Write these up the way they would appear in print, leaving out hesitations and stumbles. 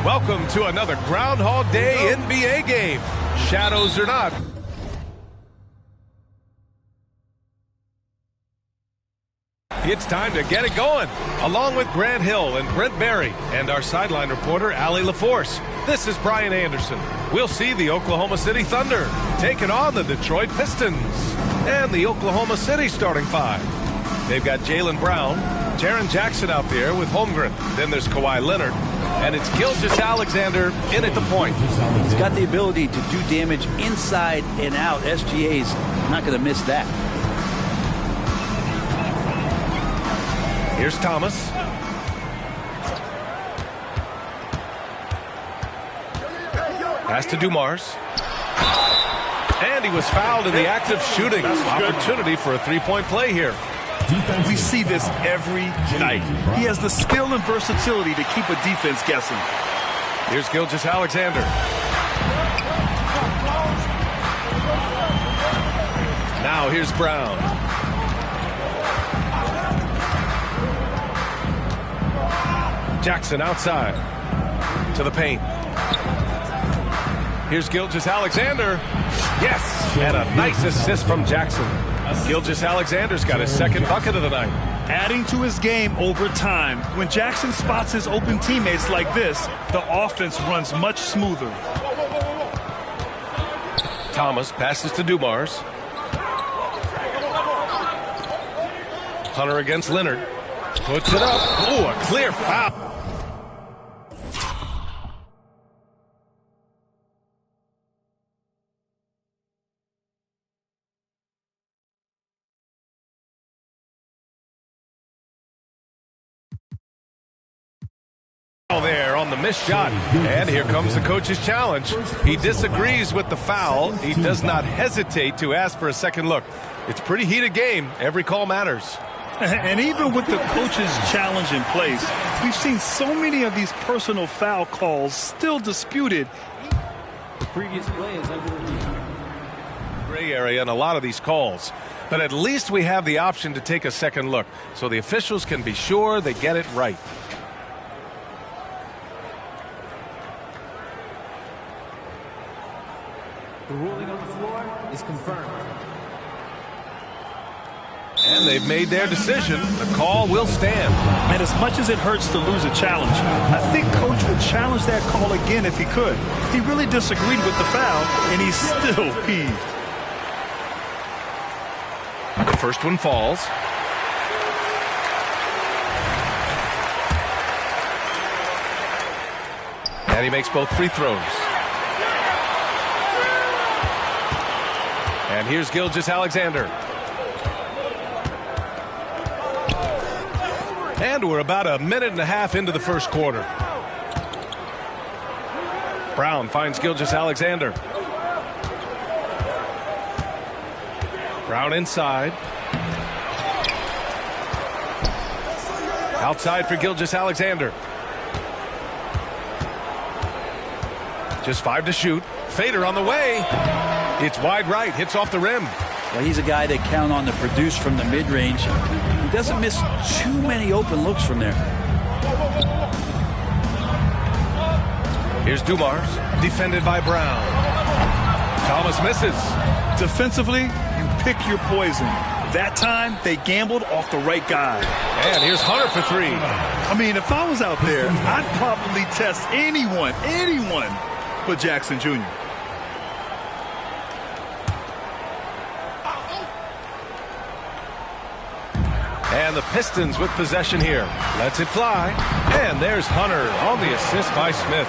Welcome to another Groundhog Day NBA game. Shadows or not. It's time to get it going. Along with Grant Hill and Brent Barry and our sideline reporter, Allie LaForce. This is Brian Anderson. We'll see the Oklahoma City Thunder taking on the Detroit Pistons. And the Oklahoma City starting five. They've got Jaylen Brown, Jaren Jackson out there with Holmgren. Then there's Kawhi Leonard. And it's Gilgeous-Alexander in at the point. He's got the ability to do damage inside and out. SGA's not going to miss that. Here's Thomas. Pass to Dumars. And he was fouled in the act of shooting. Opportunity for a three-point play here. We see this every night. He has the skill and versatility to keep a defense guessing. Here's Gilgeous-Alexander. Now here's Brown. Jackson outside to the paint. Here's Gilgeous-Alexander. Yes, and a nice assist from Jackson. Gilgeous-Alexander's got his second bucket of the night. Adding to his game over time. When Jackson spots his open teammates like this, the offense runs much smoother. Thomas passes to Dumars. Hunter against Leonard. Puts it up. Ooh, a clear foul. There on the missed shot, and here comes the coach's challenge. He disagrees with the foul. He does not hesitate to ask for a second look. It's a pretty heated game. Every call matters. And even with the coach's challenge in place, we've seen so many of these personal foul calls still disputed. The previous play is under review. Gray area in a lot of these calls, but at least we have the option to take a second look, so the officials can be sure they get it right. The ruling on the floor is confirmed. And they've made their decision. The call will stand. And as much as it hurts to lose a challenge, I think Coach would challenge that call again if he could. He really disagreed with the foul, and he's still peeved. The first one falls. And he makes both free throws. And here's Gilgeous-Alexander. And we're about a minute and a half into the first quarter. Brown finds Gilgeous-Alexander. Brown inside. Outside for Gilgeous-Alexander. Just 5 to shoot. Fader on the way. It's wide right, hits off the rim. Well, he's a guy they count on to produce from the mid-range. He doesn't miss too many open looks from there. Here's Dumars, defended by Brown. Thomas misses. Defensively, you pick your poison. That time, they gambled off the right guy. And here's Hunter for three. I mean, if I was out there, I'd probably test anyone but Jackson Jr. And the Pistons with possession here. Lets it fly. And there's Hunter on the assist by Smith.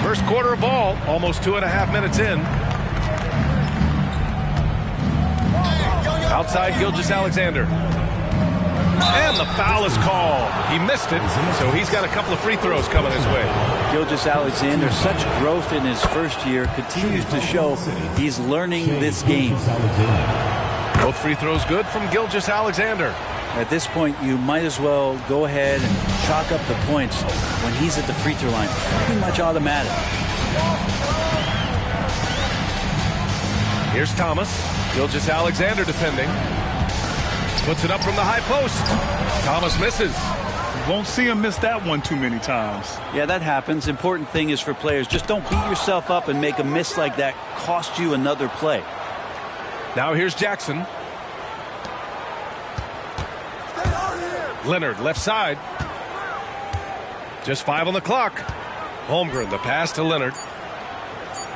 First quarter of ball, almost 2.5 minutes in. Outside Gilgeous-Alexander. And the foul is called. He missed it, so he's got a couple of free throws coming his way. Gilgeous-Alexander, such growth in his first year, continues to show he's learning this game. Both free throws good from Gilgeous-Alexander. At this point, you might as well go ahead and chalk up the points when he's at the free throw line. Pretty much automatic. Here's Thomas. Gilgeous-Alexander defending. Puts it up from the high post. Thomas misses. Won't see him miss that one too many times. Yeah, that happens. Important thing is for players, just don't beat yourself up and make a miss like that cost you another play. Now here's Jackson. Leonard, left side. Just 5 on the clock. Holmgren, the pass to Leonard.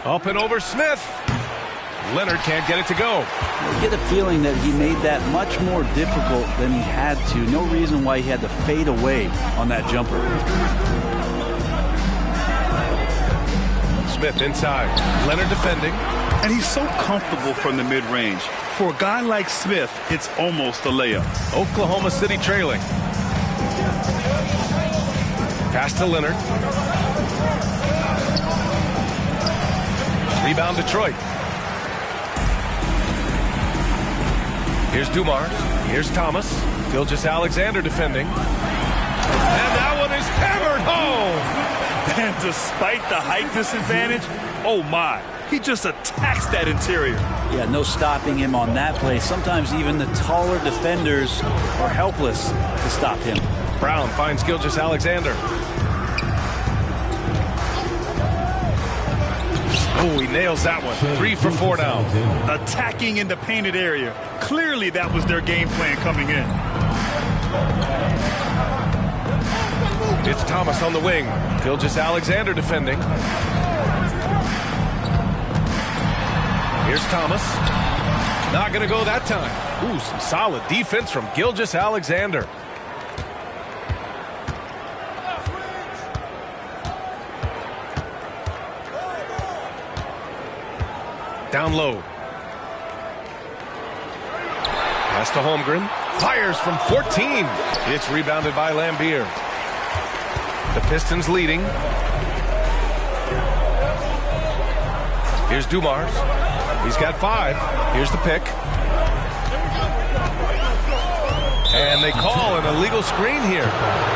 Up and over Smith. Leonard can't get it to go. I get a feeling that he made that much more difficult than he had to. No reason why he had to fade away on that jumper. Smith inside. Leonard defending. And he's so comfortable from the mid-range. For a guy like Smith, it's almost a layup. Oklahoma City trailing. Pass to Leonard. Rebound Detroit. Here's Dumars. Here's Thomas. Gilgeous-Alexander defending. And that one is hammered home. And despite the height disadvantage, oh my, he just attacks that interior. Yeah, no stopping him on that play. Sometimes even the taller defenders are helpless to stop him. Brown finds Gilgeous-Alexander. Oh, he nails that one. 3 for 4 now. Attacking in the painted area. Clearly that was their game plan coming in. It's Thomas on the wing. Gilgeous-Alexander defending. Here's Thomas. Not going to go that time. Ooh, some solid defense from Gilgeous-Alexander. Down low. Pass to Holmgren. Fires from 14. It's rebounded by Lambier. The Pistons leading. Here's Dumars. He's got 5. Here's the pick. And they call an illegal screen here.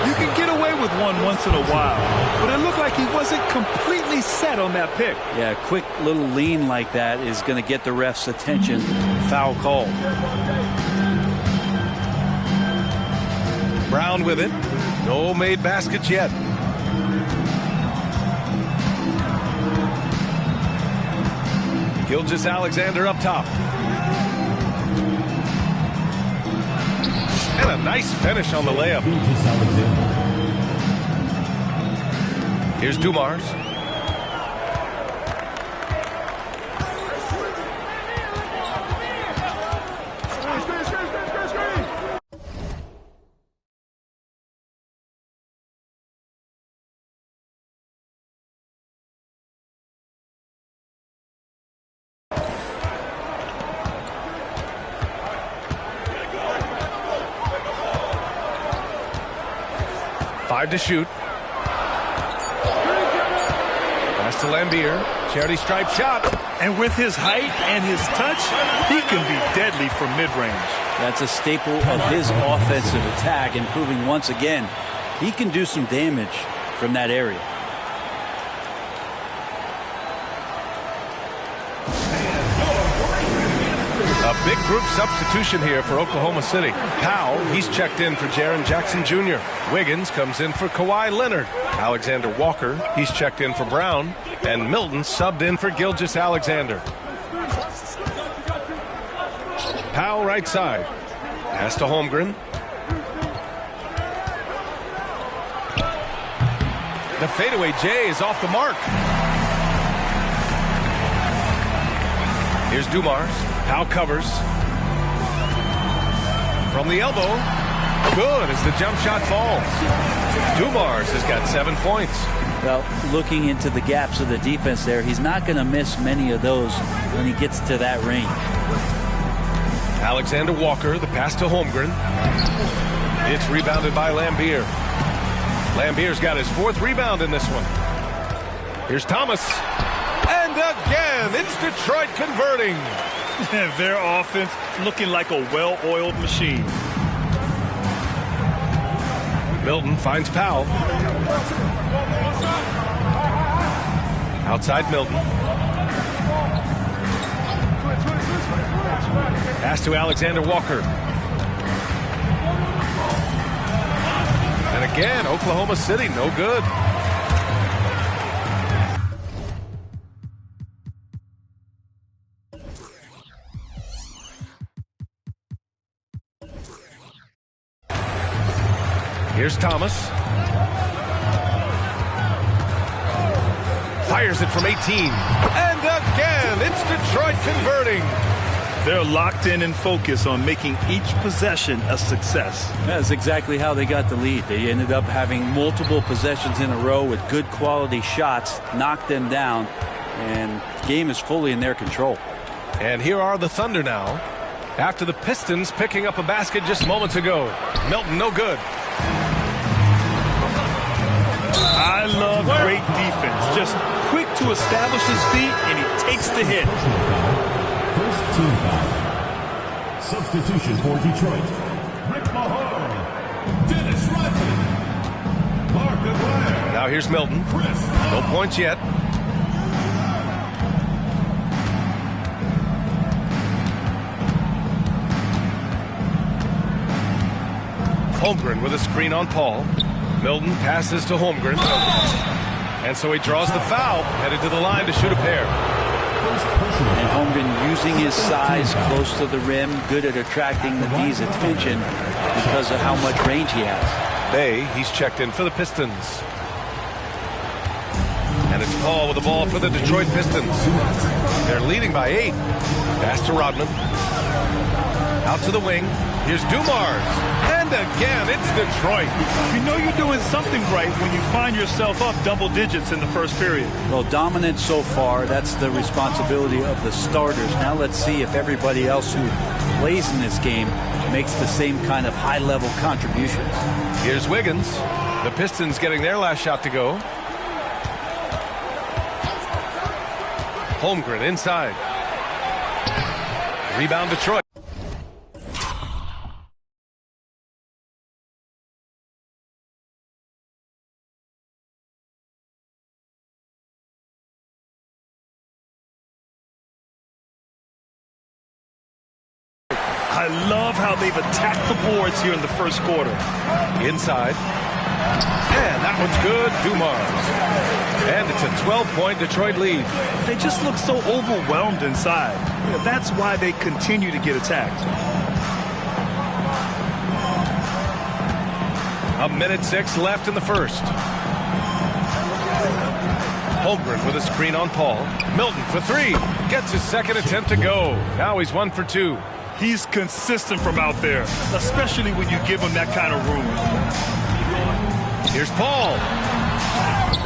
You can get away with one once in a while, but it looked like he wasn't completely set on that pick. Yeah, a quick little lean like that is going to get the ref's attention. Foul call. Brown with it. No made baskets yet. Gilgeous-Alexander up top. And a nice finish on the layup. Here's Dumars. To shoot. Pass to Lambier. Charity stripe shot. And with his height and his touch, he can be deadly from mid-range. That's a staple of his offensive attack, and proving once again he can do some damage from that area. A big group substitution here for Oklahoma City. Powell, he's checked in for Jaren Jackson Jr. Wiggins comes in for Kawhi Leonard. Alexander Walker, he's checked in for Brown. And Milton subbed in for Gilgeous-Alexander. Powell right side. Pass to Holmgren. The fadeaway J is off the mark. Here's Dumars. Powell covers. From the elbow. Good as the jump shot falls. Dumars has got 7 points. Well, looking into the gaps of the defense there, he's not going to miss many of those when he gets to that range. Alexander Walker, the pass to Holmgren. It's rebounded by Lambier. Lambier's got his 4th rebound in this one. Here's Thomas. And again, it's Detroit converting. Their offense looking like a well-oiled machine. Milton finds Powell. Outside Milton. Pass to Alexander Walker. And Again, Oklahoma City, no good. Here's Thomas. Fires it from 18. And again, it's Detroit converting. They're locked in and focused on making each possession a success. That's exactly how they got the lead. They ended up having multiple possessions in a row with good quality shots, knocked them down, and the game is fully in their control. And here are the Thunder now. After the Pistons picking up a basket just moments ago. Melton, no good. I love great defense. Just quick to establish his feet, and he takes the hit. First team foul. Substitution for Detroit. Rick Mahar. Dennis Rodman. Mark Aguirre. Now here's Melton. No points yet. Holmgren with a screen on Paul. Milton passes to Holmgren. And so he draws the foul, headed to the line to shoot a pair. And Holmgren using his size close to the rim, good at attracting the D's attention because of how much range he has. Bay, he's checked in for the Pistons. And it's Paul with the ball for the Detroit Pistons. They're leading by 8. Pass to Rodman. Out to the wing. Here's Dumars. And again, it's Detroit. You know you're doing something right when you find yourself up double digits in the first period. Well, dominant so far. That's the responsibility of the starters. Now let's see if everybody else who plays in this game makes the same kind of high-level contributions. Here's Wiggins. The Pistons getting their last shot to go. Holmgren inside. Rebound Detroit. I love how they've attacked the boards here in the first quarter. Inside. And that one's good. Dumars. And it's a 12-point Detroit lead. They just look so overwhelmed inside. That's why they continue to get attacked. A minute 6 left in the first. Holmgren with a screen on Paul. Milton for 3. Gets his second attempt to go. Now he's 1 for 2. He's consistent from out there, especially when you give him that kind of room. Here's Paul.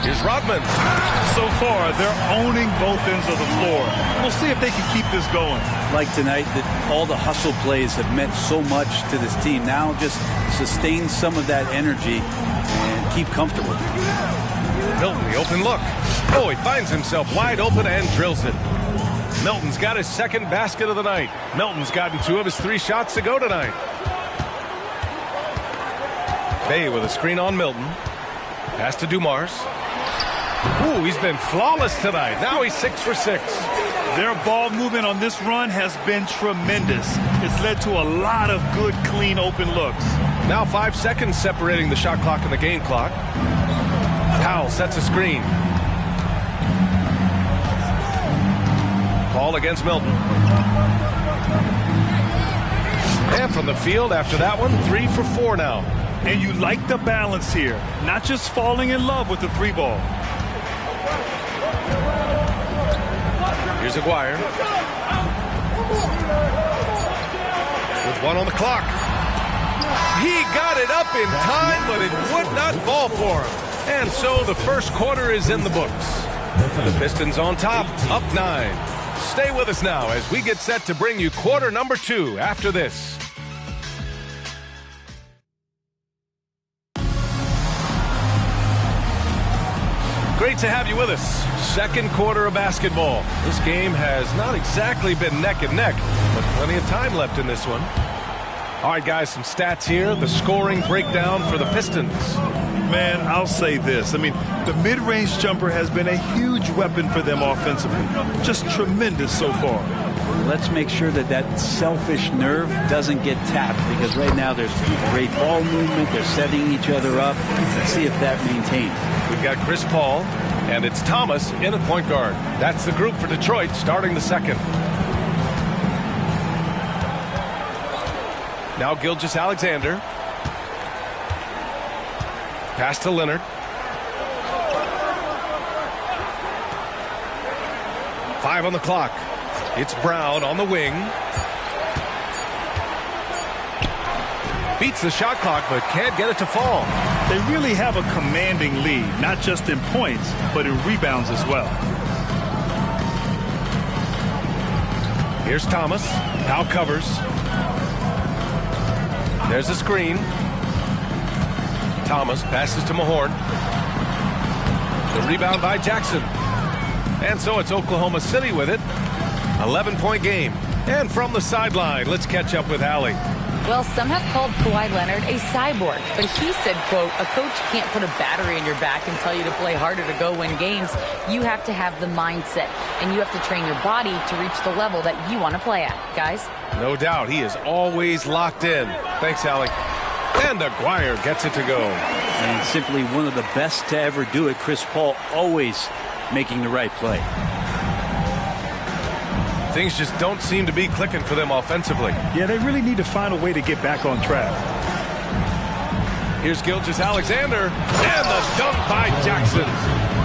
Here's Rodman. So far, they're owning both ends of the floor. We'll see if they can keep this going. Like tonight, that all the hustle plays have meant so much to this team. Now just sustain some of that energy and keep comfortable. Milton, the open look. Oh, he finds himself wide open and drills it. Milton's got his second basket of the night. Milton's gotten 2 of his 3 shots to go tonight. Bay with a screen on Milton. Pass to Dumars. Ooh, he's been flawless tonight. Now he's 6 for 6. Their ball movement on this run has been tremendous. It's led to a lot of good, clean, open looks. Now 5 seconds separating the shot clock and the game clock. Powell sets a screen. Paul against Milton. And from the field after that one, 3 for 4 now. And you like the balance here, not just falling in love with the 3 ball. Here's Aguirre. With 1 on the clock. He got it up in time, but it would not fall for him. And so the first quarter is in the books. The Pistons on top, up 9. Stay with us now as we get set to bring you quarter number 2 after this. Great to have you with us. Second quarter of basketball. This game has not exactly been neck and neck, but plenty of time left in this one. All right, guys, some stats here. The scoring breakdown for the Pistons. Man, I'll say this. I mean, the mid-range jumper has been a huge weapon for them offensively. Just tremendous so far. Let's make sure that that selfish nerve doesn't get tapped, because right now there's great ball movement. They're setting each other up. Let's see if that maintains. We've got Chris Paul, and it's Thomas in at point guard. That's the group for Detroit starting the second. Now Gilgeous-Alexander. Pass to Leonard. Five on the clock. It's Brown on the wing. Beats the shot clock, but can't get it to fall. They really have a commanding lead, not just in points, but in rebounds as well. Here's Thomas. Now covers. There's a screen. Thomas passes to Mahorn. The rebound by Jackson. And so it's Oklahoma City with it. 11-point game. And from the sideline, let's catch up with Allie. Well, some have called Kawhi Leonard a cyborg, but he said, quote, a coach can't put a battery in your back and tell you to play harder to go win games. You have to have the mindset, and you have to train your body to reach the level that you want to play at, guys. No doubt. He is always locked in. Thanks, Allie. And Aguirre gets it to go. And simply one of the best to ever do it. Chris Paul always making the right play. Things just don't seem to be clicking for them offensively. Yeah, they really need to find a way to get back on track. Here's Gilgeous-Alexander, and the dunk by Jackson.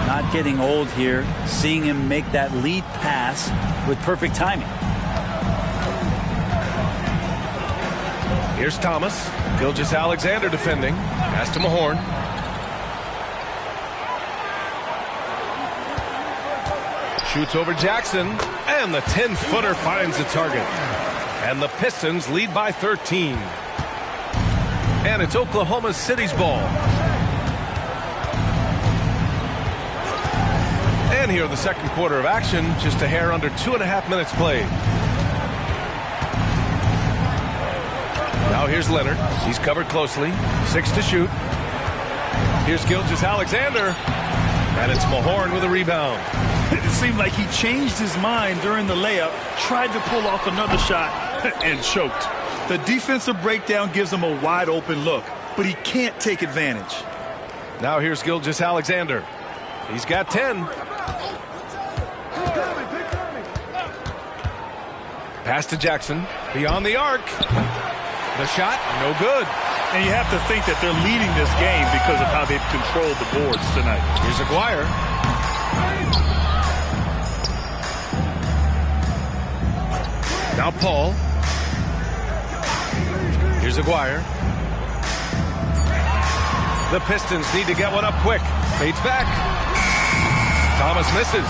Not getting old here, seeing him make that lead pass with perfect timing. Here's Thomas. Gilgeous-Alexander defending. Pass to Mahorn. Shoots over Jackson, and the 10-footer finds the target. And the Pistons lead by 13. And it's Oklahoma City's ball. And here in the second quarter of action, just a hair under 2.5 minutes played. Now here's Leonard. He's covered closely. 6 to shoot. Here's Gilgeous-Alexander. And it's Mahorn with a rebound. It seemed like he changed his mind during the layup, tried to pull off another shot, and choked. The defensive breakdown gives him a wide open look, but he can't take advantage. Now here's Gilgeous-Alexander. He's got 10. Pass to Jackson. Beyond the arc. The shot, no good. And you have to think that they're leading this game because of how they've controlled the boards tonight. Here's Aguirre. Now Paul. Here's Aguirre. The Pistons need to get one up quick. Fades back. Thomas misses.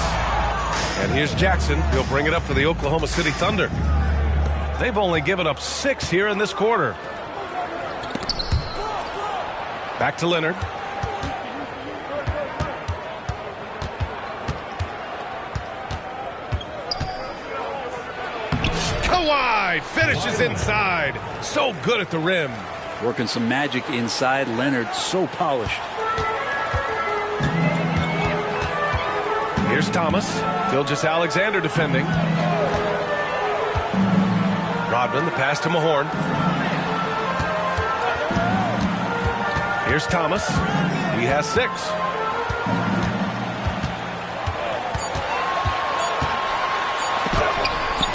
And here's Jackson. He'll bring it up for the Oklahoma City Thunder. They've only given up 6 here in this quarter. Back to Leonard. Kawhi finishes inside. So good at the rim. Working some magic inside. Leonard so polished. Here's Thomas. Gilgeous-Alexander defending. Rodman, the pass to Mahorn. Here's Thomas. He has 6.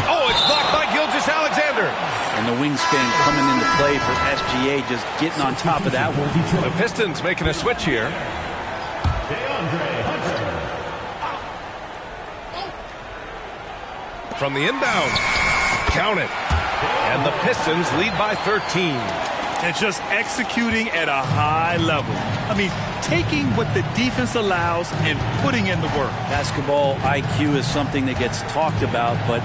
Oh, it's blocked by Gilgeous-Alexander. And the wingspan coming into play for SGA, just getting on top of that one. The Pistons making a switch here. From the inbound. Count it. And the Pistons lead by 13. And just executing at a high level. I mean, taking what the defense allows and putting in the work. Basketball IQ is something that gets talked about, but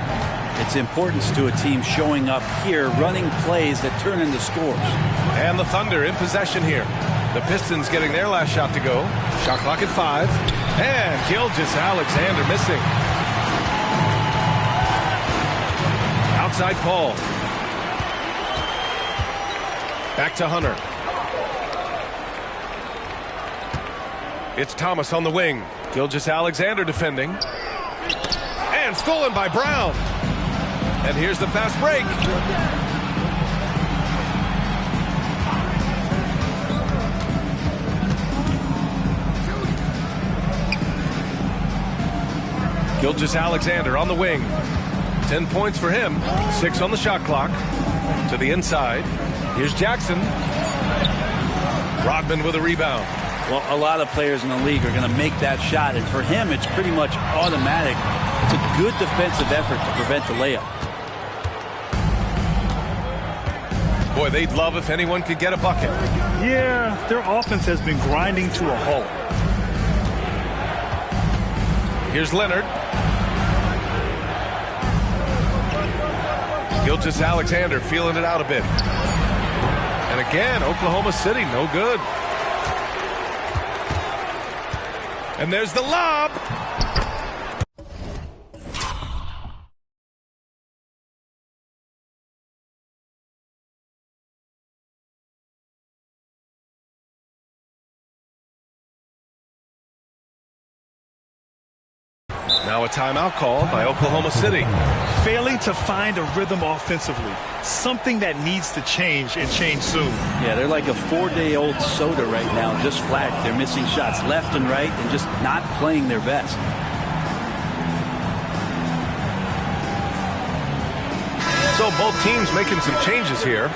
its importance to a team showing up here, running plays that turn into scores. And the Thunder in possession here. The Pistons getting their last shot to go. Shot clock at 5. And Gilgeous-Alexander missing. Outside Paul. Back to Hunter. It's Thomas on the wing. Gilgeous-Alexander defending. And stolen by Brown. And here's the fast break. Gilgeous-Alexander on the wing. 10 points for him. 6 on the shot clock. To the inside. Here's Jackson. Rodman with a rebound. Well, a lot of players in the league are going to make that shot, and for him, it's pretty much automatic. It's a good defensive effort to prevent the layup. Boy, they'd love if anyone could get a bucket. Yeah, their offense has been grinding to a halt. Here's Leonard. Gilgeous-Alexander feeling it out a bit. And again, Oklahoma City, no good. And there's the lob. Now a timeout called by Oklahoma City. Failing to find a rhythm offensively. Something that needs to change and change soon. Yeah, they're like a 4-day-old soda right now, just flat. They're missing shots left and right and just not playing their best. So both teams making some changes here.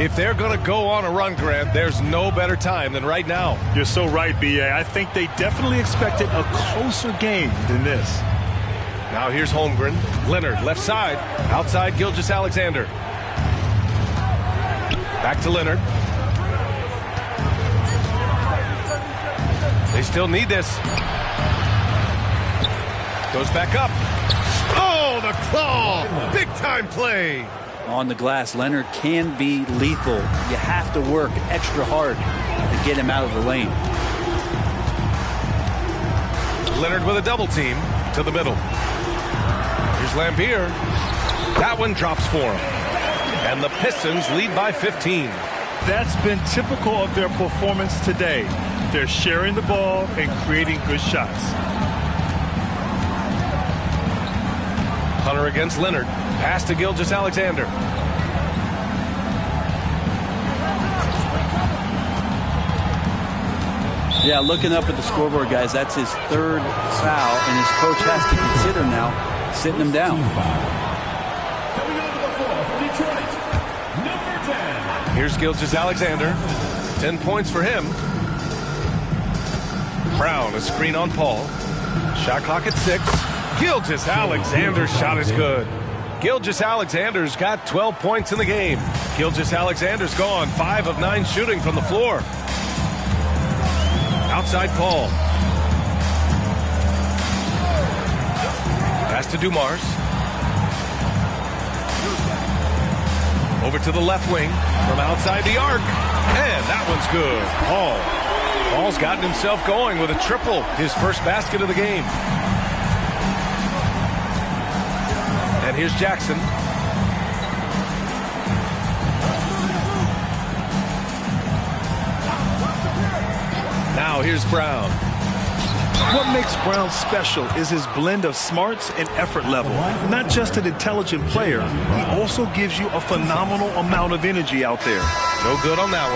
If they're going to go on a run, Grant, there's no better time than right now. You're so right, B.A. I think they definitely expected a closer game than this. Now here's Holmgren. Leonard, left side. Outside Gilgeous-Alexander. Back to Leonard. They still need this. Goes back up. Oh, the claw! Big time play. On the glass, Leonard can be lethal. You have to work extra hard to get him out of the lane. Leonard with a double team to the middle. Here's Lambier. That one drops for him. And the Pistons lead by 15. That's been typical of their performance today. They're sharing the ball and creating good shots. Hunter against Leonard. Pass to Gilgeous-Alexander. Yeah, looking up at the scoreboard, guys, that's his third foul, and his coach has to consider now sitting him down. Coming onto the floor for Detroit, number 10. Here's Gilgeous-Alexander. 10 points for him. Brown, a screen on Paul. Shot clock at 6. Gilgeous-Alexander's shot is good. Gilgeous-Alexander's got 12 points in the game. Gilgeous-Alexander's gone 5 of 9 shooting from the floor. Outside Paul. Pass to Dumars. Over to the left wing from outside the arc. And that one's good. Paul's gotten himself going with a triple. His first basket of the game. And here's Jackson. Now here's Brown. What makes Brown special is his blend of smarts and effort level. Not just an intelligent player, he also gives you a phenomenal amount of energy out there. No good on that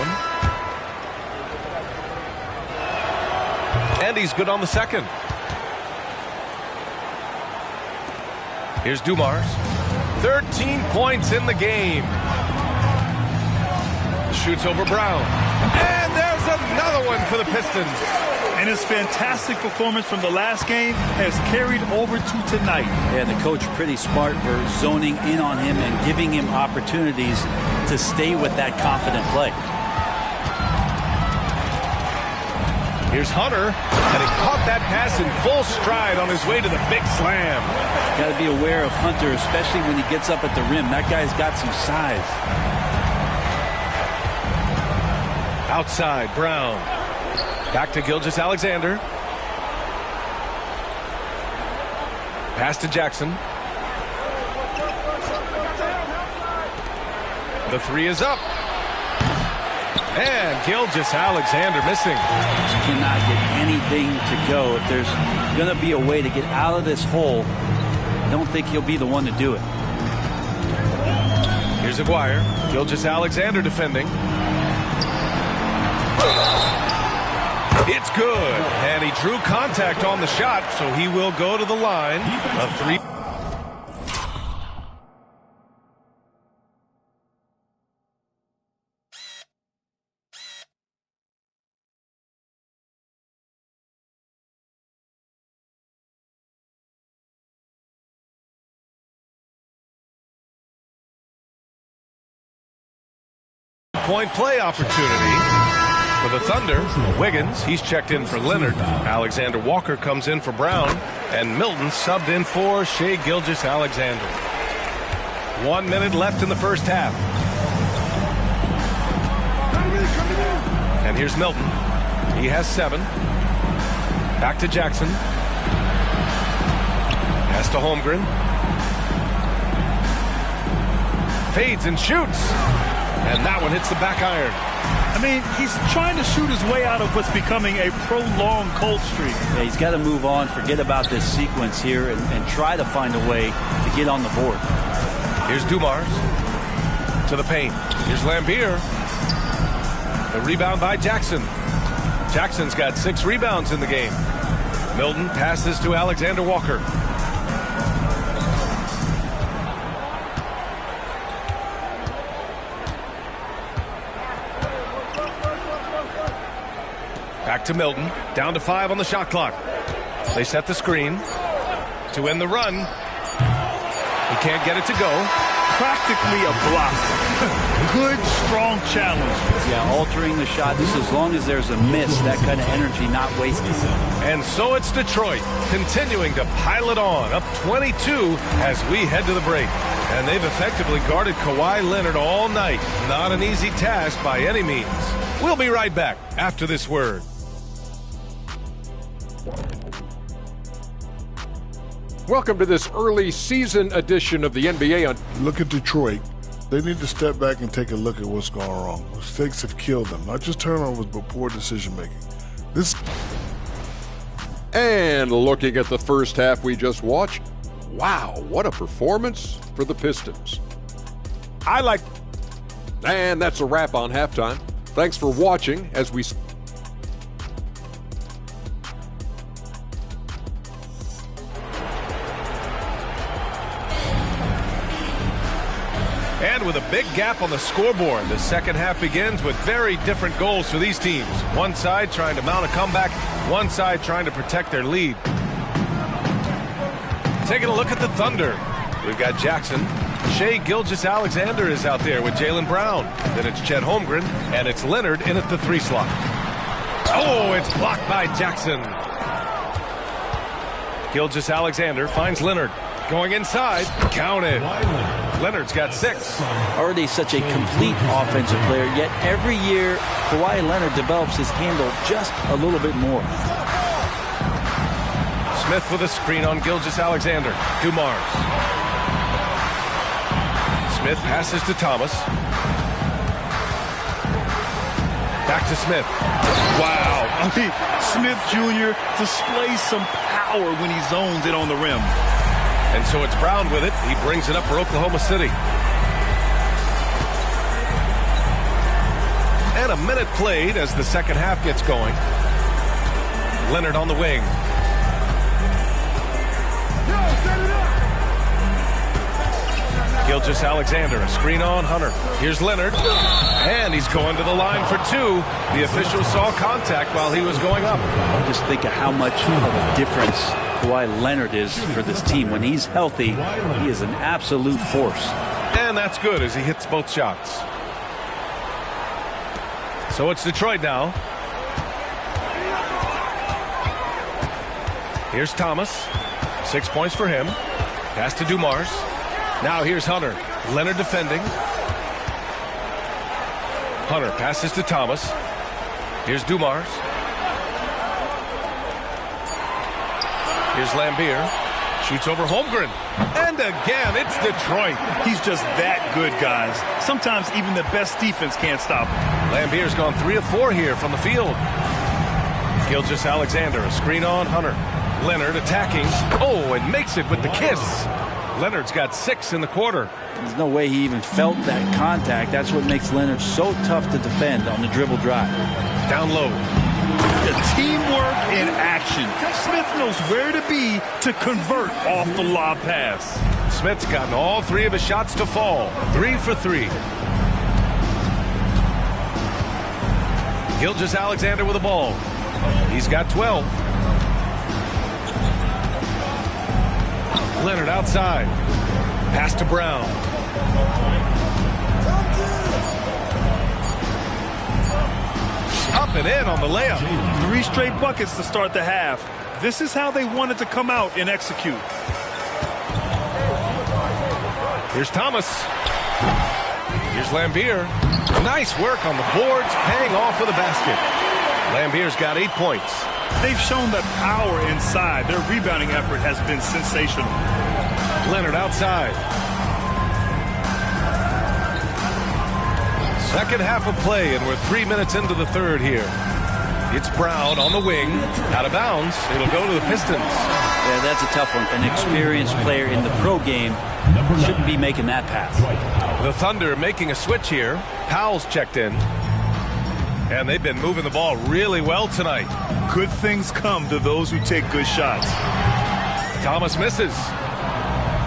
one. And he's good on the second. Here's Dumars. 13 points in the game. Shoots over Brown. And there's another one for the Pistons. And his fantastic performance from the last game has carried over to tonight. And the coach pretty smart for zoning in on him and giving him opportunities to stay with that confident play. Here's Hunter, and he caught that pass in full stride on his way to the big slam. Got to be aware of Hunter, especially when he gets up at the rim. That guy's got some size. Outside, Brown. Back to Gilgeous-Alexander. Pass to Jackson. The three is up. And Gilgeous-Alexander missing. Just cannot get anything to go. If there's going to be a way to get out of this hole, I don't think he'll be the one to do it. Here's Aguirre. Gilgeous-Alexander defending. It's good. And he drew contact on the shot, so he will go to the line of 3. Point play opportunity for the Thunder. Wiggins, he's checked in for Leonard. Alexander Walker comes in for Brown. And Milton subbed in for Shai Gilgeous-Alexander. 1 minute left in the first half. And here's Milton. He has 7. Back to Jackson. Pass to Holmgren. Fades and shoots. And that one hits the back iron. I mean, he's trying to shoot his way out of what's becoming a prolonged cold streak. Yeah, he's got to move on, forget about this sequence here, and try to find a way to get on the board. Here's Dumars to the paint. Here's Lambier. The rebound by Jackson. Jackson's got 6 rebounds in the game. Milton passes to Alexander Walker. Back to Milton. Down to 5 on the shot clock. They set the screen to end the run. He can't get it to go. Practically a block. Good, strong challenge. Yeah, altering the shot just as long as there's a miss, that kind of energy not wasted. And so it's Detroit continuing to pile it on, up 22 as we head to the break. And they've effectively guarded Kawhi Leonard all night. Not an easy task by any means. We'll be right back after this word. Welcome to this early season edition of the NBA. Look at Detroit. They need to step back and take a look at what's going wrong. Mistakes have killed them. Not just turnovers, but poor decision-making. And looking at the first half we just watched, wow, what a performance for the Pistons. And that's a wrap on halftime. Thanks for watching as we... And with a big gap on the scoreboard, the second half begins with very different goals for these teams. One side trying to mount a comeback, one side trying to protect their lead. Taking a look at the Thunder. We've got Jackson. Shai Gilgeous-Alexander is out there with Jaylen Brown. Then it's Chet Holmgren, and it's Leonard in at the 3 slot. Oh, it's blocked by Jackson. Gilgeous-Alexander finds Leonard. Going inside, counted. Leonard's got 6. Already such a complete offensive player, yet every year Kawhi Leonard develops his handle just a little bit more. Smith with a screen on Gilgeous-Alexander. Dumars. Smith passes to Thomas. Back to Smith. Wow. I mean, Smith Jr. displays some power when he zones it on the rim. And so it's Brown with it. He brings it up for Oklahoma City. And a minute played as the second half gets going. Leonard on the wing. Gilgeous-Alexander, a screen on Hunter. Here's Leonard. And he's going to the line for 2. The official saw contact while he was going up. Just think of how much of a difference Kawhi Leonard is for this team. When he's healthy, he is an absolute force. And that's good as he hits both shots. So it's Detroit now. Here's Thomas. 6 points for him. Pass to Dumars. Now here's Hunter. Leonard defending. Hunter passes to Thomas. Here's Dumars. Here's Lambier. Shoots over Holmgren. And again, it's Detroit. He's just that good, guys. Sometimes even the best defense can't stop him. Lambier's gone 3 of 4 here from the field. Gilgeous-Alexander, a screen on Hunter. Leonard attacking. Oh, and makes it with the kiss. Leonard's got 6 in the quarter. There's no way he even felt that contact. That's what makes Leonard so tough to defend on the dribble drive. Down low. The teamwork in action. Smith knows where to be to convert off the lob pass. Smith's gotten all 3 of his shots to fall. 3 for 3. Gilgeous-Alexander with the ball. He's got 12. Leonard outside. Pass to Brown. Up and in on the layup. 3 straight buckets to start the half. This is how they wanted to come out and execute. Here's Thomas. Here's Lambier. Nice work on the boards, paying off with a basket. Lambier's got 8 points. They've shown that power inside. Their rebounding effort has been sensational. Leonard outside. Second half of play, and we're 3 minutes into the third here. It's Brown on the wing. Out of bounds. It'll go to the Pistons. Yeah, that's a tough one. An experienced player in the pro game shouldn't be making that pass. The Thunder making a switch here. Powell's checked in. And they've been moving the ball really well tonight. Good things come to those who take good shots. Thomas misses.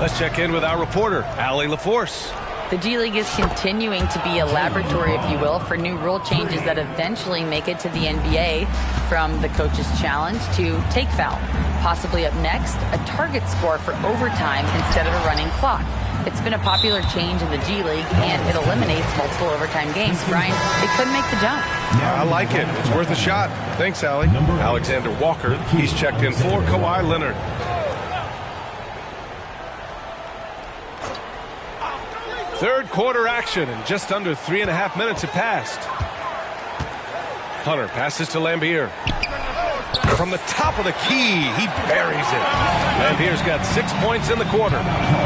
Let's check in with our reporter, Allie LaForce. The G League is continuing to be a laboratory, if you will, for new rule changes that eventually make it to the NBA, from the coach's challenge to take foul. Possibly up next, a target score for overtime instead of a running clock. It's been a popular change in the G League, and it eliminates multiple overtime games. Brian, they couldn't make the jump. I like it. It's worth a shot. Thanks, Allie. Alexander Walker, he's checked in for Kawhi Leonard. Third quarter action, and just under 3.5 minutes have passed. Hunter passes to Lambier. From the top of the key, he buries it. Lambier's got 6 points in the quarter.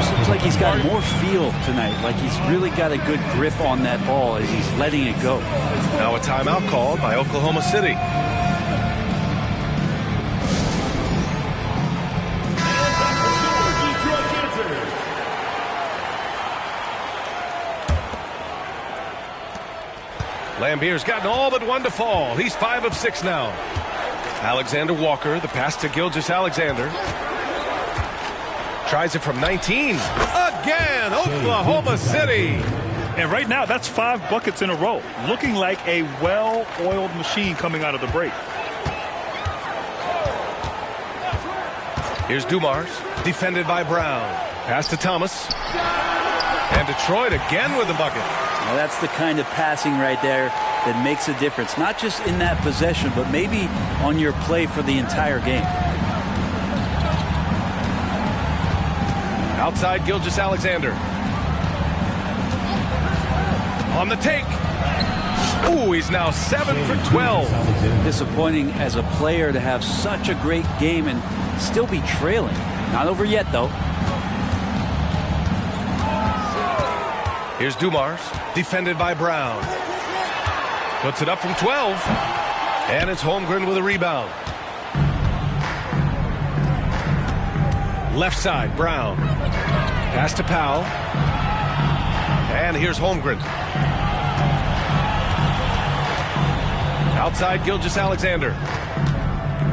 Seems like he's got more feel tonight, like he's really got a good grip on that ball as he's letting it go. Now a timeout called by Oklahoma City. Lambier's gotten all but 1 to fall. He's 5 of 6 now. Alexander Walker, the pass to Gilgeous-Alexander. Tries it from 19. Again, Oklahoma City. And right now, that's 5 buckets in a row. Looking like a well-oiled machine coming out of the break. Here's Dumars, defended by Brown. Pass to Thomas. And Detroit again with the bucket. Now that's the kind of passing right there that makes a difference, not just in that possession, but maybe on your play for the entire game. Outside Gilgeous-Alexander. On the take. Ooh, he's now 7 for 12. Disappointing as a player to have such a great game and still be trailing. Not over yet, though. Here's Dumars, defended by Brown. Puts it up from 12. And it's Holmgren with a rebound. Left side, Brown. Pass to Powell. And here's Holmgren. Outside Gilgeous-Alexander.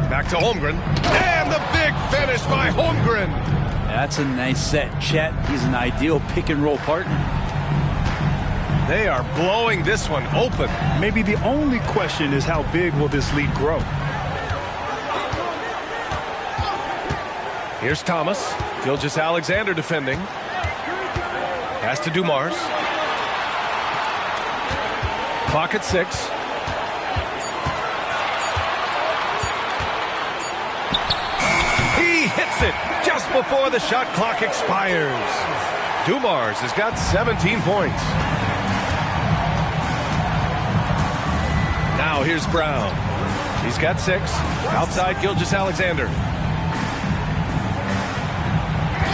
Back to Holmgren. And the big finish by Holmgren. That's a nice set. Chet, he's an ideal pick-and-roll partner. They are blowing this one open. Maybe the only question is how big will this lead grow? Here's Thomas. Gilgeous-Alexander defending. Pass to Dumars. Clock at 6. He hits it just before the shot clock expires. Dumars has got 17 points. Now here's Brown. He's got 6. Outside Gilgeous-Alexander.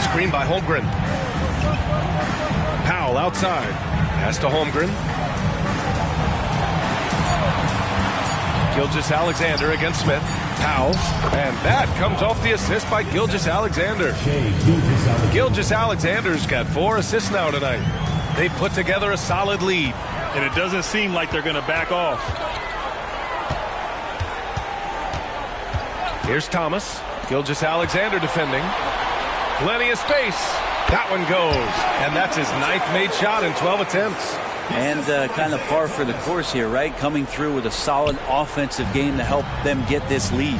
Screen by Holmgren. Powell outside. Pass to Holmgren. Gilgeous-Alexander against Smith. Powell. And that comes off the assist by Gilgeous-Alexander. Gilgeous-Alexander's got 4 assists now tonight. They put together a solid lead. And it doesn't seem like they're going to back off. Here's Thomas. Gilgeous-Alexander defending. Plenty of space. That one goes. And that's his 9th made shot in 12 attempts. And kind of par for the course here, right? Coming through with a solid offensive game to help them get this lead.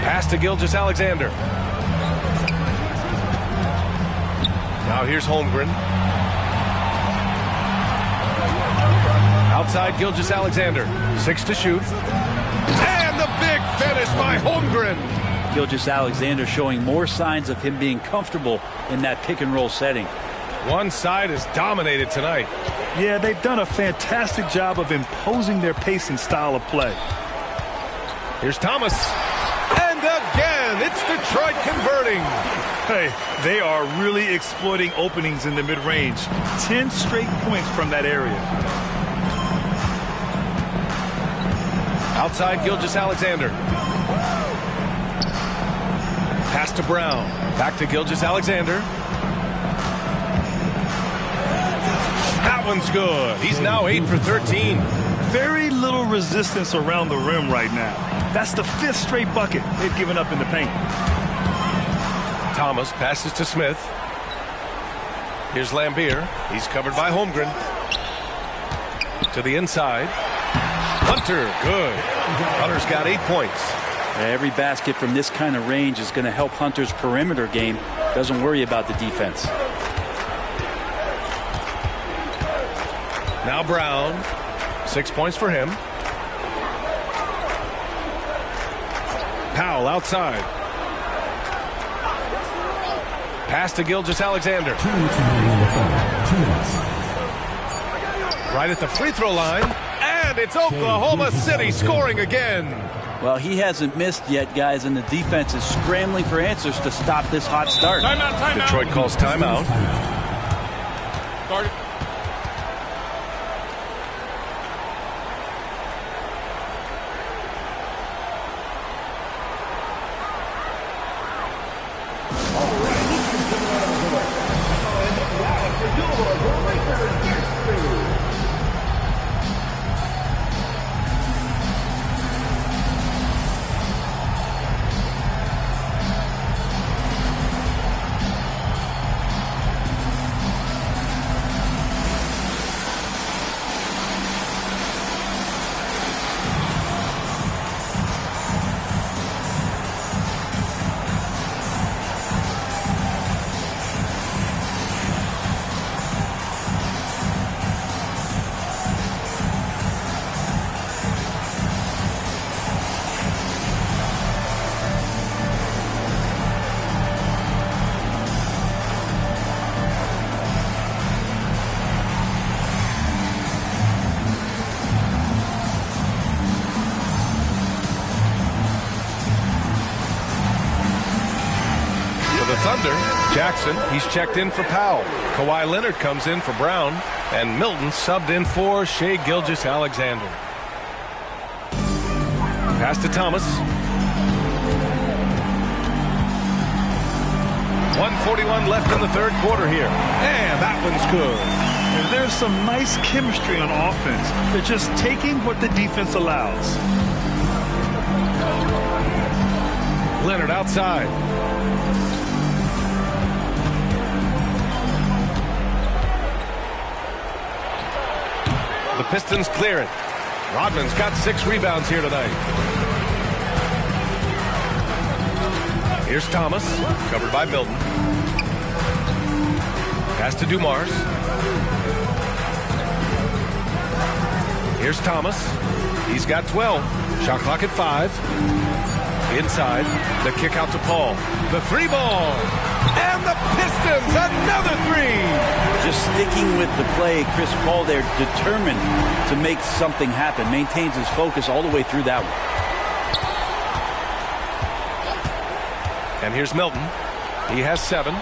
Pass to Gilgeous-Alexander. Now here's Holmgren. Outside Gilgeous-Alexander. 6 to shoot. And the big finish by Holmgren. Gilgeous-Alexander showing more signs of him being comfortable in that pick and roll setting. One side is dominated tonight. Yeah, they've done a fantastic job of imposing their pace and style of play. Here's Thomas. And again, it's Detroit converting. Hey, they are really exploiting openings in the mid-range. 10 straight points from that area. Outside Gilgeous-Alexander. Pass to Brown. Back to Gilgeous-Alexander. That one's good. He's now 8 for 13. Very little resistance around the rim right now. That's the 5th straight bucket they've given up in the paint. Thomas passes to Smith. Here's Lambier. He's covered by Holmgren. To the inside. Hunter, good. Hunter's got 8 points. Every basket from this kind of range is going to help Hunter's perimeter game. Doesn't worry about the defense. Now Brown. 6 points for him. Powell outside. Pass to Gilgeous-Alexander. Right at the free throw line. And it's Oklahoma City scoring again. Well, he hasn't missed yet, guys, and the defense is scrambling for answers to stop this hot start. Timeout. Detroit calls timeout. Started. Thunder. Jackson, he's checked in for Powell. Kawhi Leonard comes in for Brown. And Milton subbed in for Shai Gilgeous-Alexander. Pass to Thomas. 1:41 left in the third quarter here. And that one's good. And there's some nice chemistry on offense. They're just taking what the defense allows. Leonard outside. The Pistons clear it. Rodman's got 6 rebounds here tonight. Here's Thomas, covered by Milton. Pass to Dumars. Here's Thomas. He's got 12. Shot clock at 5. Inside. The kick out to Paul. The 3-ball. And the Pistons, another 3. Just sticking with the play, Chris Paul there, determined to make something happen. Maintains his focus all the way through that one. And here's Milton. He has 7.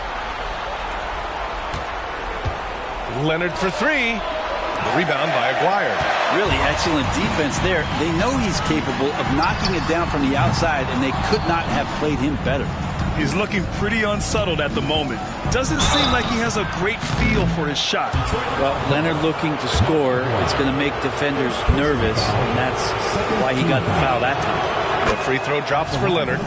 Leonard for 3. The rebound by Aguirre. Really excellent defense there. They know he's capable of knocking it down from the outside, and they could not have played him better. He's looking pretty unsettled at the moment. Doesn't seem like he has a great feel for his shot. Well, Leonard looking to score. It's going to make defenders nervous, and that's why he got the foul that time. The free throw drops for Leonard.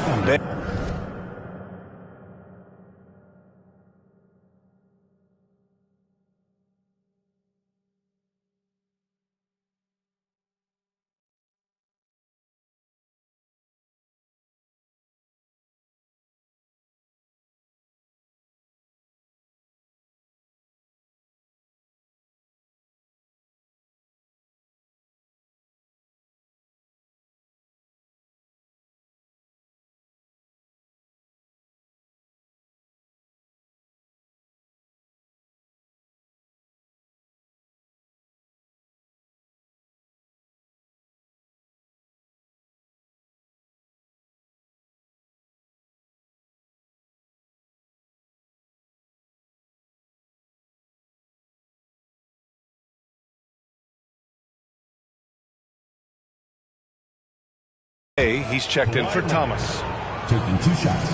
He's checked in for Thomas. Taking 2 shots.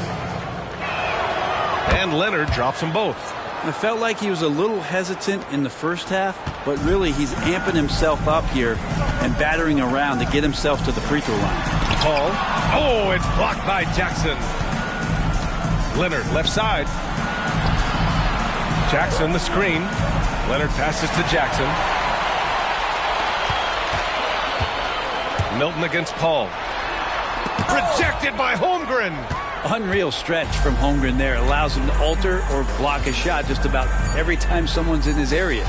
And Leonard drops them both. I felt like he was a little hesitant in the first half, but really he's amping himself up here and battering around to get himself to the free throw line. Paul. Oh, it's blocked by Jackson. Leonard left side. Jackson the screen. Leonard passes to Jackson. Milton against Paul. Rejected by Holmgren. Unreal stretch from Holmgren there. Allows him to alter or block a shot just about every time someone's in his area.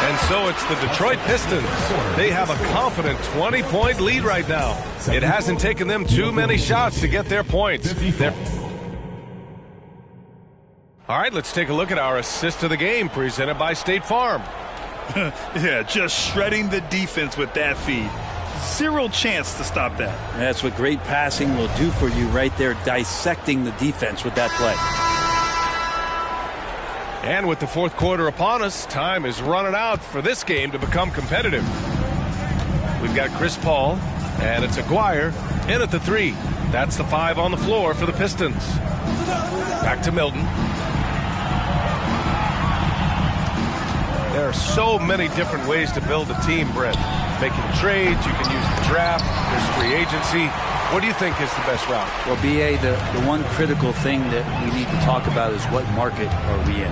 And so it's the Detroit Pistons. They have a confident 20-point lead right now. It hasn't taken them too many shots to get their points. All right, let's take a look at our assist of the game presented by State Farm. Yeah, just shredding the defense with that feed. Zero chance to stop that. That's what great passing will do for you right there, dissecting the defense with that play. And with the fourth quarter upon us, time is running out for this game to become competitive. We've got Chris Paul, and it's Aguirre in at the 3. That's the 5 on the floor for the Pistons. Back to Milton. There are so many different ways to build a team, Brett. Making trades, you can use the draft, there's free agency. What do you think is the best route? Well, B.A., the one critical thing that we need to talk about is what market are we in?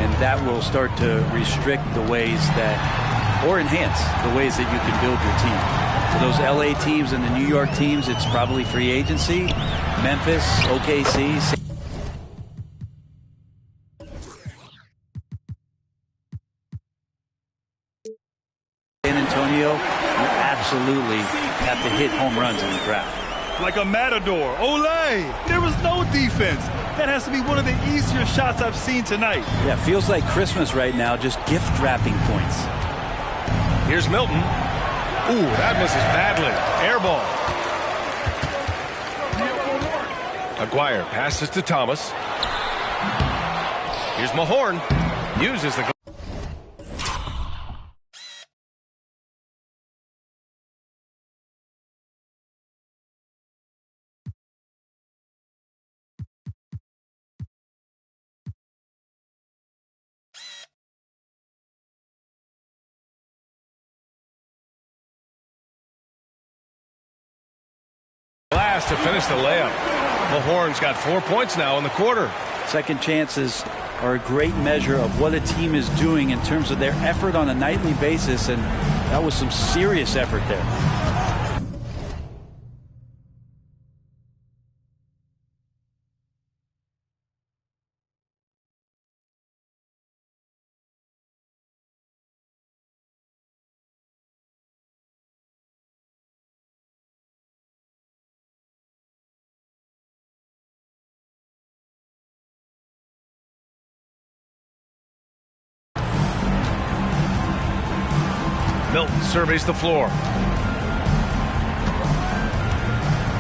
And that will start to restrict the ways that, or enhance the ways that you can build your team. For those L.A. teams and the New York teams, it's probably free agency. Memphis, OKC. San Antonio, you absolutely have to hit home runs in the draft. Like a matador. Olay! There was no defense. That has to be one of the easier shots I've seen tonight. Yeah, feels like Christmas right now, just gift wrapping points. Here's Milton. Ooh, that misses badly. Air ball. Aguirre passes to Thomas. Here's Mahorn. Uses the... glass to finish the layup. Mahorn's got 4 points now in the quarter. Second chances are a great measure of what a team is doing in terms of their effort on a nightly basis, and that was some serious effort there. Milton surveys the floor.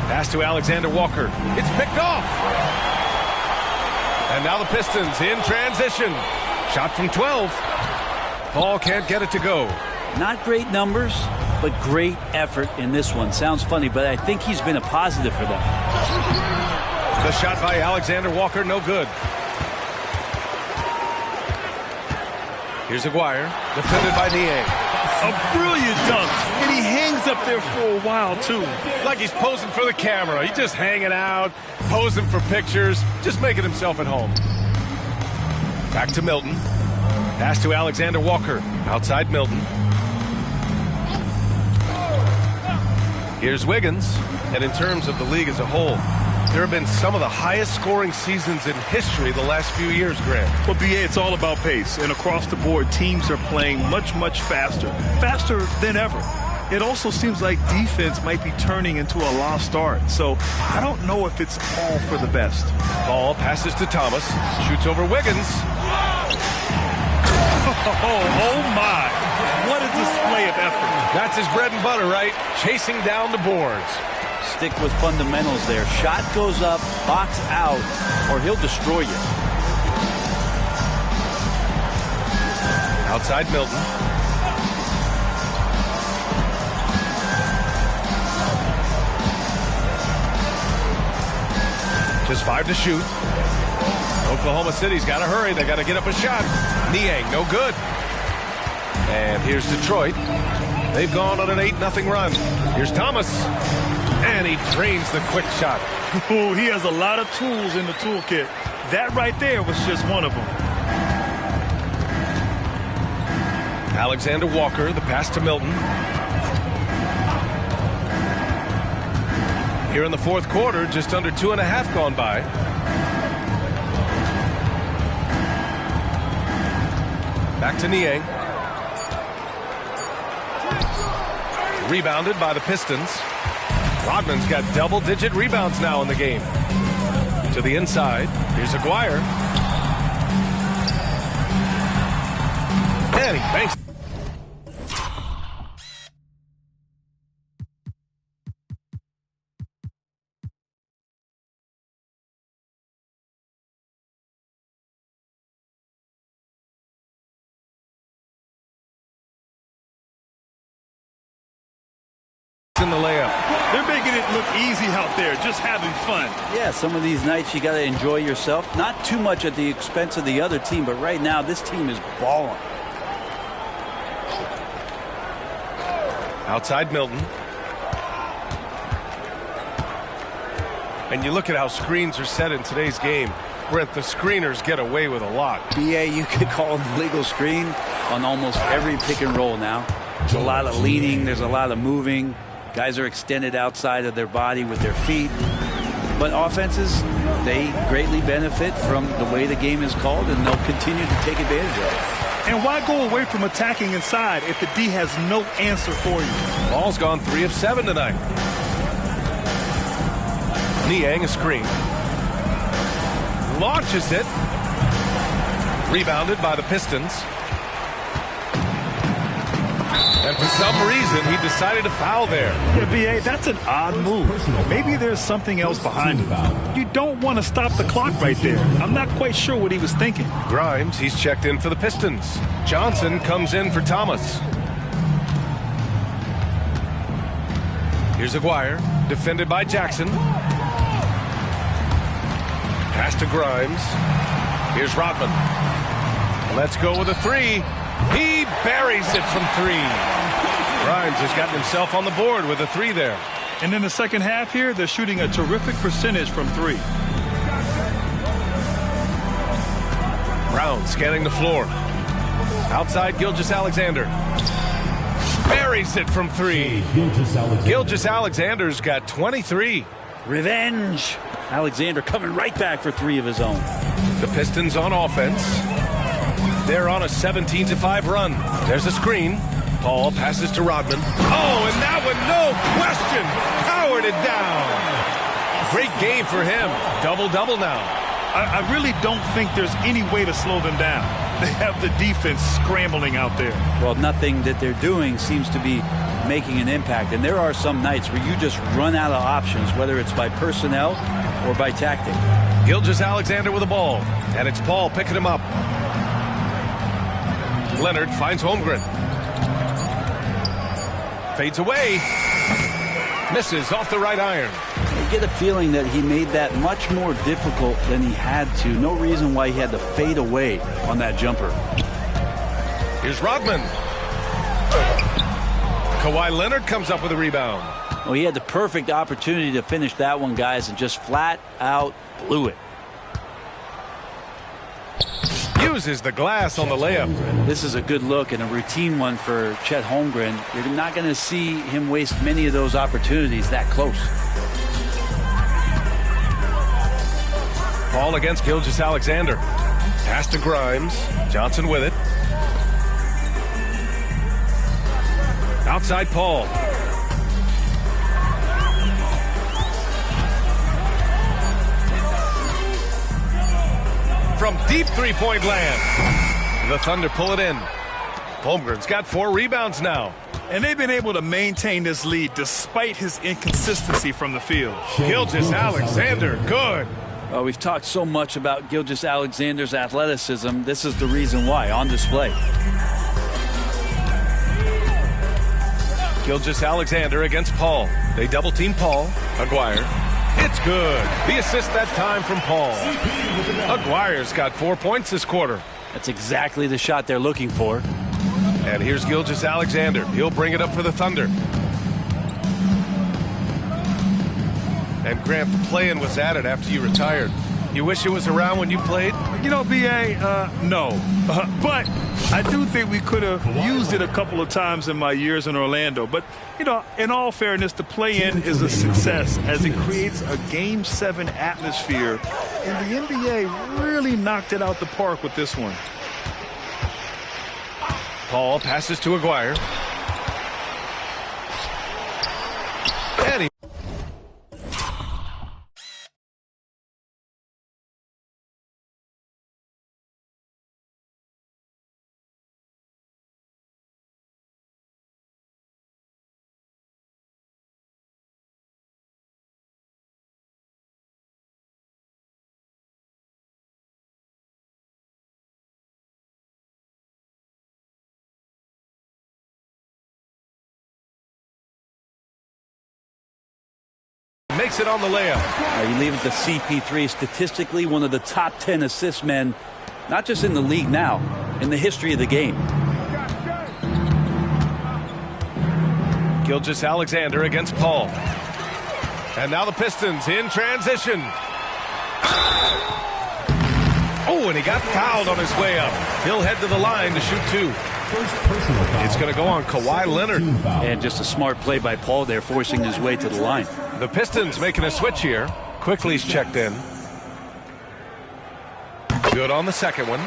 Pass to Alexander Walker. It's picked off. And now the Pistons in transition. Shot from 12. Paul can't get it to go. Not great numbers, but great effort in this one. Sounds funny, but I think he's been a positive for them. The shot by Alexander Walker, no good. Here's Aguirre, defended by Niang. A brilliant dunk, and he hangs up there for a while, too. Like he's posing for the camera. He's just hanging out, posing for pictures, just making himself at home. Back to Milton. Pass to Alexander Walker. Outside Milton. Here's Wiggins. And in terms of the league as a whole, there have been some of the highest scoring seasons in history the last few years, Grant. Well, BA, it's all about pace. And across the board, teams are playing much, much faster. Faster than ever. It also seems like defense might be turning into a lost art. So I don't know if it's all for the best. Ball passes to Thomas. Shoots over Wiggins. Oh, my. What a display of effort. That's his bread and butter, right? Chasing down the boards. Stick with fundamentals there. Shot goes up, box out, or he'll destroy you. Outside Milton. Just 5 to shoot. Oklahoma City's got to hurry. They got to get up a shot. Niang, no good. And here's Detroit. They've gone on an 8-0 run. Here's Thomas. And he drains the quick shot. Oh, he has a lot of tools in the toolkit. That right there was just one of them. Alexander Walker, the pass to Milton. Here in the fourth quarter, just under 2.5 gone by. Back to Niang. Rebounded by the Pistons. Rodman's got double-digit rebounds now in the game. To the inside. Here's Aguirre. And he banks. In the layup. They're making it look easy out there, just having fun. Yeah, some of these nights you got to enjoy yourself. Not too much at the expense of the other team, but right now this team is balling. Outside Milton. And you look at how screens are set in today's game. Brent, the screeners get away with a lot. BA, you could call it legal screen on almost every pick and roll now. There's a lot of leaning. There's a lot of moving. Guys are extended outside of their body with their feet. But offenses, they greatly benefit from the way the game is called, and they'll continue to take advantage of it. And why go away from attacking inside if the D has no answer for you? Ball's gone 3 of 7 tonight. Niang a screen. Launches it. Rebounded by the Pistons. And for some reason, he decided to foul there. Yeah, B.A., that's an odd move. Maybe there's something else behind it. You don't want to stop the clock right there. I'm not quite sure what he was thinking. Grimes, he's checked in for the Pistons. Johnson comes in for Thomas. Here's Aguirre, defended by Jackson. Pass to Grimes. Here's Rodman. Let's go with a 3. He buries it from 3. Grimes has gotten himself on the board with a 3 there. And in the second half here, they're shooting a terrific percentage from 3. Brown scanning the floor. Outside Gilgeous-Alexander. Buries it from 3. Gilgeous-Alexander's got 23. Revenge. Alexander coming right back for 3 of his own. The Pistons on offense. They're on a 17-5 run. There's a screen. Paul passes to Rodman. Oh, and that one, no question, powered it down. Great game for him. Double-double now. I really don't think there's any way to slow them down. they have the defense scrambling out there. Well, nothing that they're doing seems to be making an impact. And there are some nights where you just run out of options, whether it's by personnel or by tactic. Gilgeous-Alexander with the ball, and it's Paul picking him up. Leonard finds Holmgren. Fades away. Misses off the right iron. You get a feeling that he made that much more difficult than he had to. No reason why he had to fade away on that jumper. Here's Rodman. Kawhi Leonard comes up with a rebound. Well, he had the perfect opportunity to finish that one, guys, and just flat out blew it. Uses the glass on the layup. This is a good look and a routine one for Chet Holmgren. You're not going to see him waste many of those opportunities that close. Paul against Gilgeous-Alexander. Pass to Grimes. Johnson with it. Outside Paul. From deep three-point land. The Thunder pull it in. Holmgren's got 4 rebounds now. And they've been able to maintain this lead despite his inconsistency from the field. Gilgeous-Alexander, good. We've talked so much about Gilgeous-Alexander's athleticism. This is the reason why, on display. Gilgeous-Alexander against Paul. They double-team Paul. Aguirre. It's good. The assist that time from Paul. Aguirre's got 4 points this quarter. That's exactly the shot they're looking for. And here's Gilgeous-Alexander. He'll bring it up for the Thunder. And Grant, the play-in was added after you retired. You wish it was around when you played? You know, B.A., no. But I do think we could have used it a couple of times in my years in Orlando. But, you know, in all fairness, the play-in is a success as it creates a Game 7 atmosphere. And the NBA really knocked it out the park with this one. Paul passes to Aguirre. And he makes it on the layup. You leave it to CP3, statistically one of the top 10 assist men, not just in the league now, in the history of the game. Gilgeous-Alexander against Paul. And now the Pistons in transition. Oh, and he got fouled on his way up. He'll head to the line to shoot 2. It's going to go on Kawhi Leonard. And just a smart play by Paul there, forcing his way to the line. The Pistons making a switch here. Quickly's checked in. Good on the second one.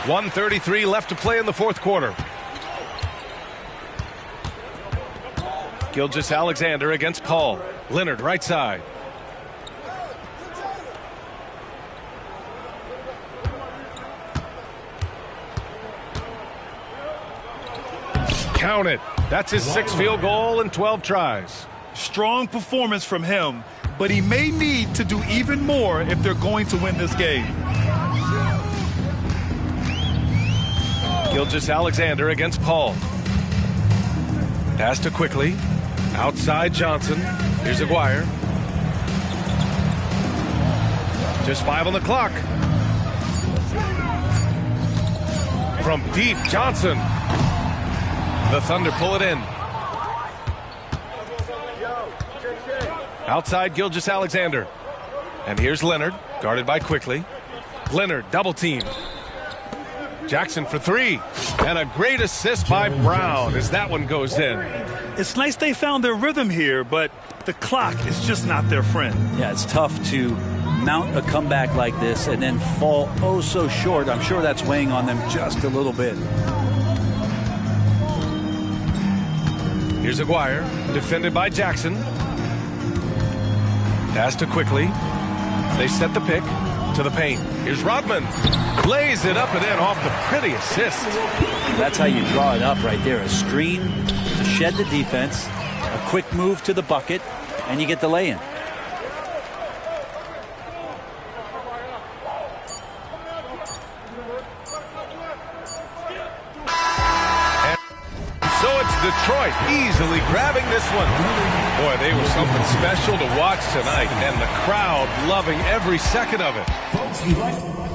1:33 left to play in the fourth quarter. Gilgeous-Alexander against Paul. Leonard right side. Count it. That's his 6th field goal in 12 tries. Strong performance from him, but he may need to do even more if they're going to win this game. Gilgeous-Alexander against Paul. Pass to Quickly. Outside Johnson. Here's Aguirre. Just 5 on the clock. From deep, Johnson. The Thunder pull it in. Outside Gilgeous-Alexander. And here's Leonard, guarded by Quickly. Leonard, double team. Jackson for 3. And a great assist by Brown as that one goes in. It's nice they found their rhythm here, but the clock is just not their friend. Yeah, it's tough to mount a comeback like this and then fall oh so short. I'm sure that's weighing on them just a little bit. Here's Aguirre, defended by Jackson. Pass to Quickly. They set the pick. to the paint. Here's Rodman. Lays it up and in off the pretty assist. That's how you draw it up right there. A screen to shed the defense, a quick move to the bucket, and you get the lay-in. Detroit easily grabbing this one. Boy, they were something special to watch tonight, and the crowd loving every second of it.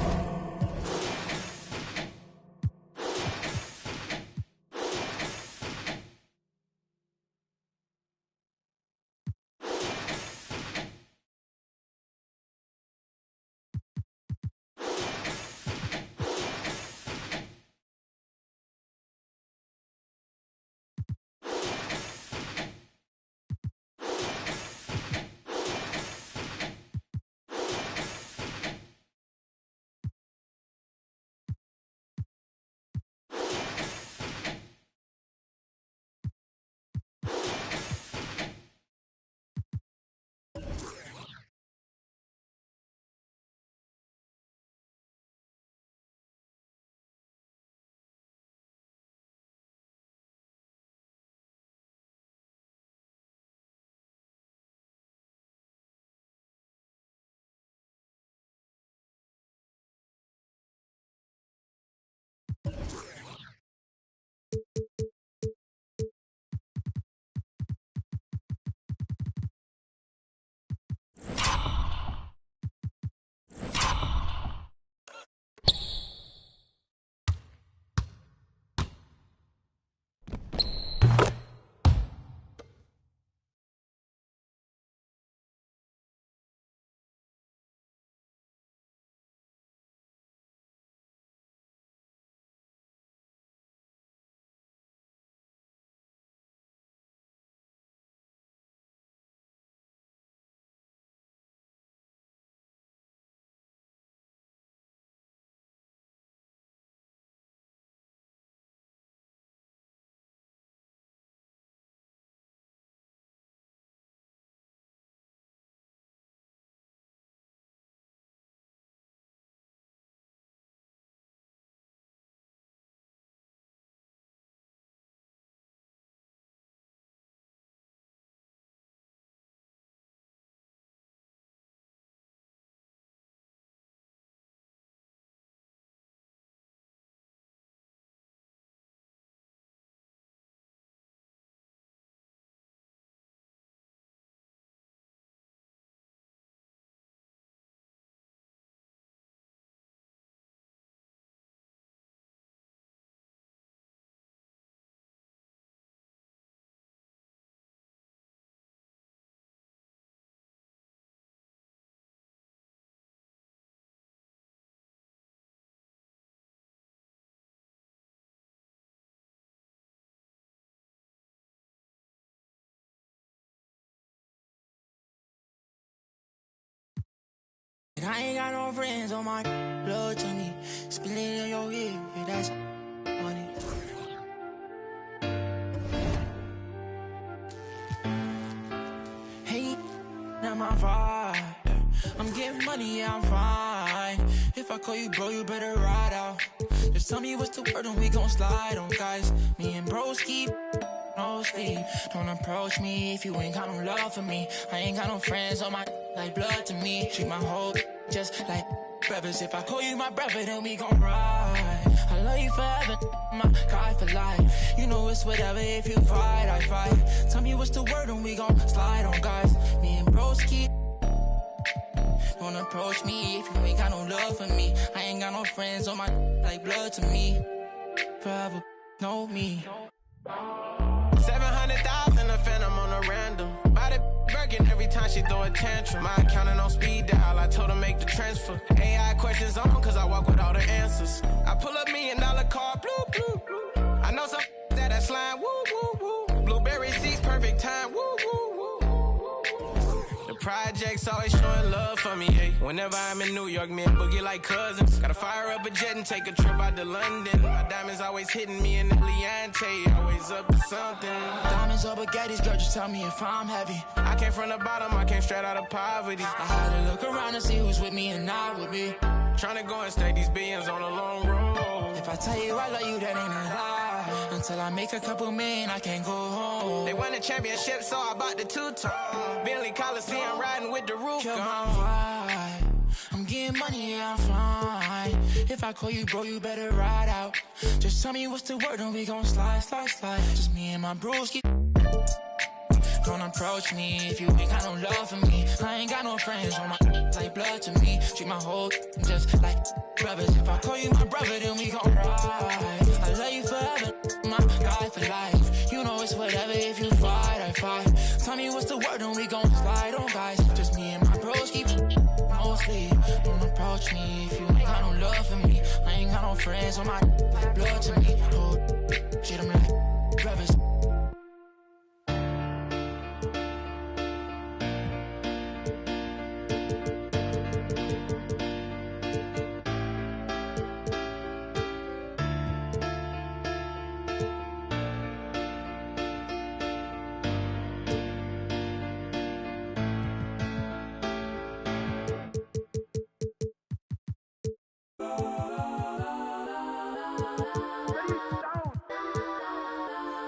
I ain't got no friends on my blood to me. Spilling in your ear, that's money. Hey, not my vibe. I'm getting money, yeah, I'm fine. If I call you bro, you better ride out. Just tell me what's the word and we gon' slide on, guys. Me and bros keep no sleep. Don't approach me if you ain't got no love for me. I ain't got no friends on my like blood to me. Treat my whole just like brothers. If I call you my brother, then we gon' ride. I love you forever, my guy for life. You know it's whatever, if you fight, I fight. Tell me what's the word and we gon' slide on, guys. Me and bros keep. Don't approach me if you ain't got no love for me. I ain't got no friends on my like blood to me. Forever, know me. 700,000 a phantom on a random. Buy the Birkin every time she throw a tantrum. My accountant on speed dial, I told her make the transfer. AI questions on cause I walk with all the answers. I pull up $1 million car, blue, blue, blue. I know some that slime, woo, woo, woo. Blueberry seats, perfect time, woo, woo, woo. The projects always showing love for for me, yeah. Whenever I'm in New York, me and Boogie like cousins. Gotta fire up a jet and take a trip out to London. My diamonds always hitting me in the Leante, always up to something. Diamonds or baguettes, girl, just tell me if I'm heavy. I came from the bottom, I came straight out of poverty. I had to look around and see who's with me and not with me. Tryna go and stake these billions on a long road. If I tell you I love you, that ain't a lie. Until I make a couple million, I can't go home. They won the championship, so I bought the two-tone. Bentley Coliseum riding with the roof gone. I'm getting money, yeah, I'm fine. If I call you, bro, you better ride out. Just tell me what's the word and we gon' slide. Just me and my broski. Don't approach me if you ain't got no love for me. I ain't got no friends on my like blood to me. Treat my whole just like brothers. If I call you my brother, then we gon' ride. I love you forever, my guy for life. You know it's whatever, if you fight, I fight. Tell me what's the word and we gon' slide on, guys. Just me and my bros keep mostly. Don't approach me if you ain't got no love for me. I ain't got no friends on my like blood to me. Oh, shit, I'm like brothers.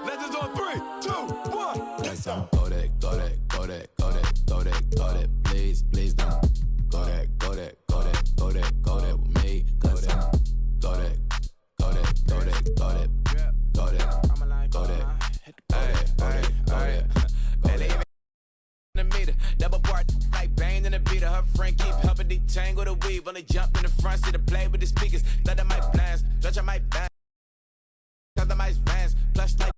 Legends on 3, 2, 1. Let's go. Go that, please don't. Go that with me. Go that. Double part like bang in the beater. Her friend keep helping detangle the weave. Only jumped in the front seat to play with the speakers. Thought I might blast, judge I might bang. Cause I might advance, plush like